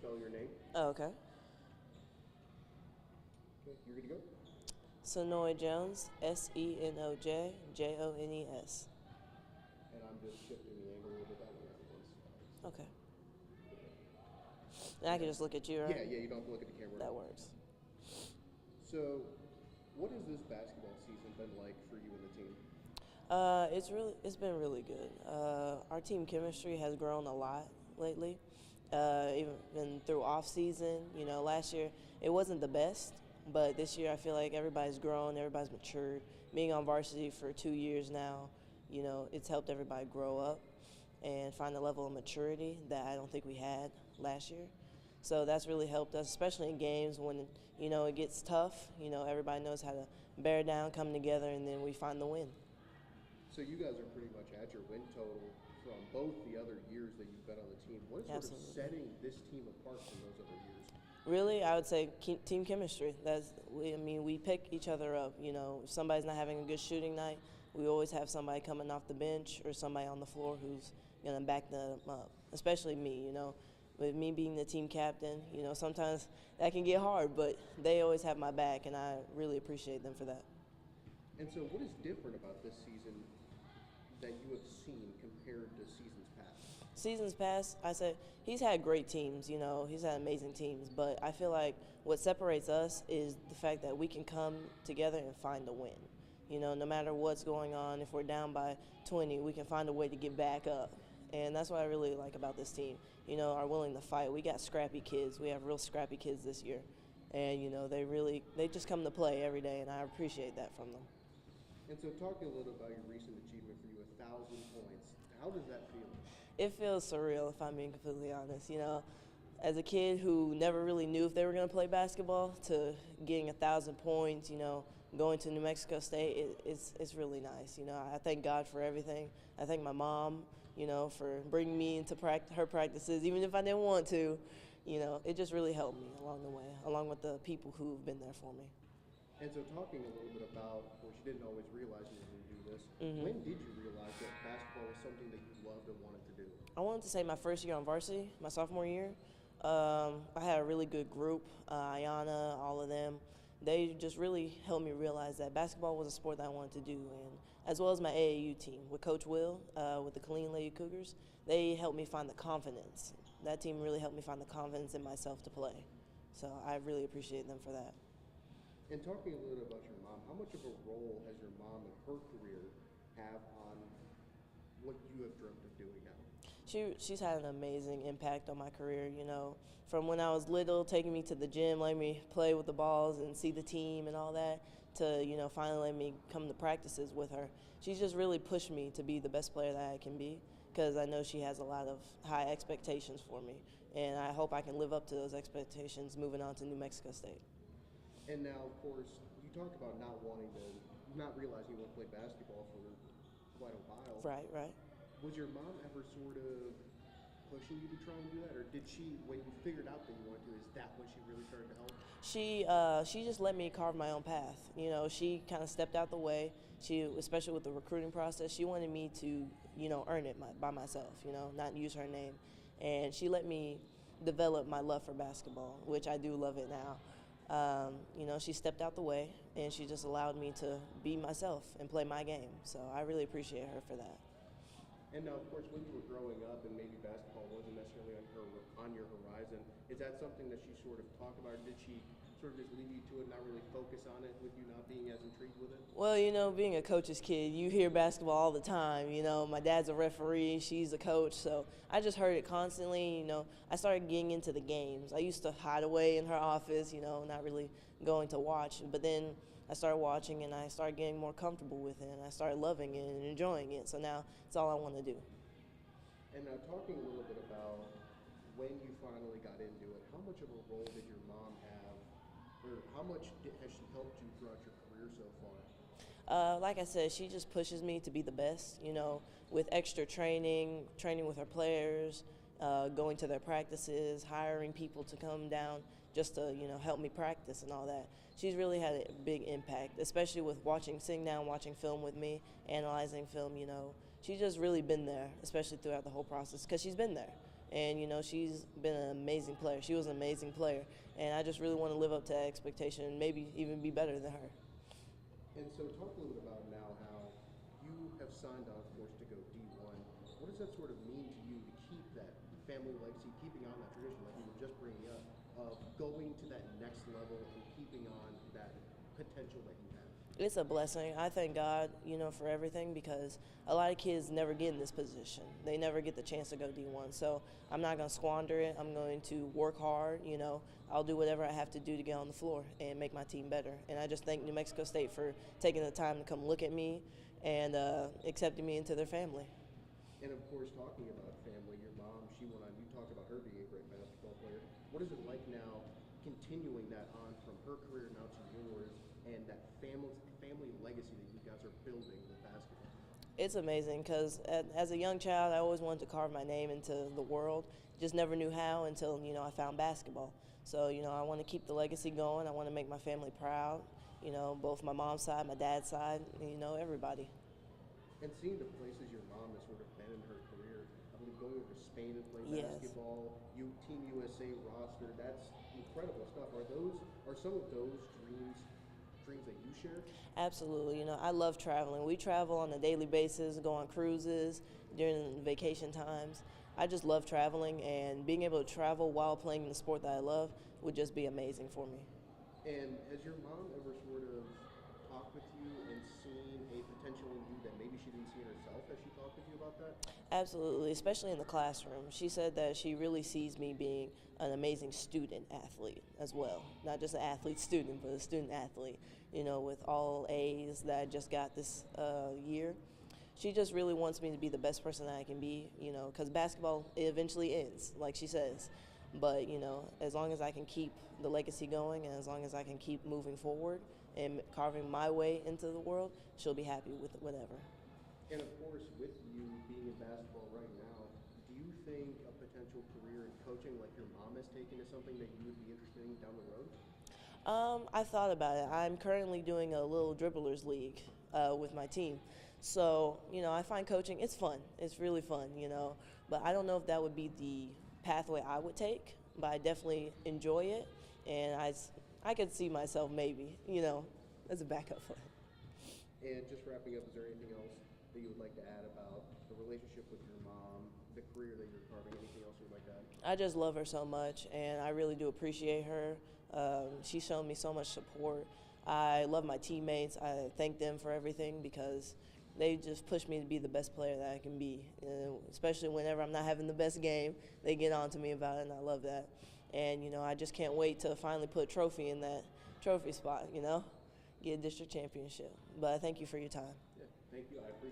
spell your name. Oh, okay. Okay, you're good to go. Senoj Jones, Senoj Jones. And I'm just shifting the angle a little bit that way everyone's. Okay. And I can just look at you, right? Yeah, you don't have to look at the camera. That works. So, what has this basketball season been like for you and the team? It's been really good. Our team chemistry has grown a lot lately. Even through off season, last year it wasn't the best, but this year I feel like everybody's grown, everybody's matured. Being on varsity for 2 years now, it's helped everybody grow up and find a level of maturity that I don't think we had last year. So that's really helped us, especially in games when it gets tough. Everybody knows how to bear down, come together, and then we find the win. So you guys are pretty much at your win total from both the other years that you've been on the team. What is sort Absolutely. of setting this team apart from those other years? Really, I would say team chemistry. We pick each other up. If somebody's not having a good shooting night, we always have somebody coming off the bench or somebody on the floor who's going to back them up, especially me. With me being the team captain, sometimes that can get hard, but they always have my back, and I really appreciate them for that. And so what is different about this season that you have seen compared to seasons past? Seasons past, I said he's had great teams, he's had amazing teams, but I feel like what separates us is the fact that we can come together and find a win. No matter what's going on, if we're down by 20, we can find a way to get back up. And that's what I really like about this team, are willing to fight. We got scrappy kids. We have real scrappy kids this year. And, they just come to play every day, and I appreciate that from them. And so talking a little about your recent achievement for you, 1,000 points, how does that feel? It feels surreal, if I'm being completely honest. As a kid who never really knew if they were going to play basketball, to getting 1,000 points, going to New Mexico State, it's really nice. I thank God for everything. I thank my mom, for bringing me into her practices, even if I didn't want to. It just really helped me along the way, along with the people who've been there for me. And so talking a little bit about, which you didn't always realize you were going to do this, when did you realize that basketball was something that you loved and wanted to do? I wanted to say my first year on varsity, my sophomore year. I had a really good group, Ayana, all of them. They just really helped me realize that basketball was a sport that I wanted to do, and as well as my AAU team with Coach Will, with the Killeen Lady Cougars, they helped me find the confidence. That team really helped me find the confidence in myself to play. So I really appreciate them for that. And talking a little bit about your mom, how much of a role has your mom and her career have on what you have dreamt of doing now? She's had an amazing impact on my career, from when I was little, taking me to the gym, letting me play with the balls and see the team and all that, to, finally letting me come to practices with her. She's just really pushed me to be the best player that I can be, because I know she has a lot of high expectations for me, and I hope I can live up to those expectations moving on to New Mexico State. And now, of course, you talked about not realizing you want to play basketball for quite a while. Right. Was your mom ever sort of pushing you to try and do that, or did she, when you figured out that you wanted to, is that when she really started to help? She just let me carve my own path. She kind of stepped out the way. She, especially with the recruiting process, she wanted me to, earn it by myself. Not use her name, and she let me develop my love for basketball, which I do love it now. She stepped out the way, and she just allowed me to be myself and play my game. So I really appreciate her for that. And now, of course, when you were growing up and maybe basketball wasn't necessarily on your horizon, is that something that she sort of talked about, or did she sort of just leave you to it, not really focus on it, with you not being as intrigued with it? Well, being a coach's kid, you hear basketball all the time. My dad's a referee, she's a coach, so I just heard it constantly. I started getting into the games. I used to hide away in her office, not really going to watch, but then I started watching and I started getting more comfortable with it, and I started loving it and enjoying it, so now it's all I want to do. And now talking a little bit about when you finally got into it, how much of a role did your mom have, or how much has she helped you throughout your career so far? Like I said, she just pushes me to be the best, with extra training with her players, going to their practices, hiring people to come down just to, help me practice and all that. She's really had a big impact, especially with sitting down, watching film with me, analyzing film, She's just really been there, especially throughout the whole process, because she's been there. And, you know, she's been an amazing player. She was an amazing player. And I just really want to live up to that expectation and maybe even be better than her. And so talk a little bit about now how you have signed on, of course, to go D1. What does that sort of mean to you to keep that family legacy, keeping on that tradition like you were just bringing up, of going to that next level and keeping on that potential that you have? It's a blessing. I thank God, you know, for everything because a lot of kids never get in this position. They never get the chance to go D1. So I'm not going to squander it. I'm going to work hard, you know. I'll do whatever I have to do to get on the floor and make my team better. And I just thank New Mexico State for taking the time to come look at me and accepting me into their family. And of course, talking about family, your mom, she went on, you talked about her being a great basketball player. What is it like now continuing that on from her career now to yours and that family legacy that you guys are building with basketball? It's amazing because as a young child, I always wanted to carve my name into the world. Just never knew how until, you know, I found basketball. So, you know, I want to keep the legacy going. I want to make my family proud, you know, both my mom's side, my dad's side, you know, everybody. And seeing the places your mom has sort of been in her career, I believe going over to Spain and playing Yes. basketball, Team USA roster, that's incredible stuff. Are some of those dreams that you share? Absolutely. You know, I love traveling. We travel on a daily basis, go on cruises during vacation times. I just love traveling, and being able to travel while playing the sport that I love would just be amazing for me. And has your mom ever sort of talked with you and seen a potential in you that maybe she didn't see in herself as she talked with you about that? Absolutely, especially in the classroom. She said that she really sees me being an amazing student athlete as well. Not just an athlete student, but a student athlete, you know, with all A's that I just got this year. She just really wants me to be the best person that I can be, you know, because basketball eventually ends, like she says. But, you know, as long as I can keep the legacy going and as long as I can keep moving forward and carving my way into the world, she'll be happy with whatever. And of course, with you being in basketball right now, do you think a potential career in coaching like your mom has taken is something that you would be interested in down the road? I thought about it. I'm currently doing a little dribblers league with my team. So, you know, I find coaching, it's fun. It's really fun, you know. But I don't know if that would be the pathway I would take, but I definitely enjoy it. And I could see myself maybe, you know, as a backup plan. And just wrapping up, is there anything else that you would like to add about the relationship with your mom, the career that you're carving, anything else you would like to add? I just love her so much, and I really do appreciate her. She's shown me so much support. I love my teammates. I thank them for everything because they just push me to be the best player that I can be. Especially whenever I'm not having the best game, they get on to me about it, and I love that. And, you know, I just can't wait to finally put a trophy in that trophy spot, you know, get a district championship. But I thank you for your time. Yeah, thank you. I appreciate it.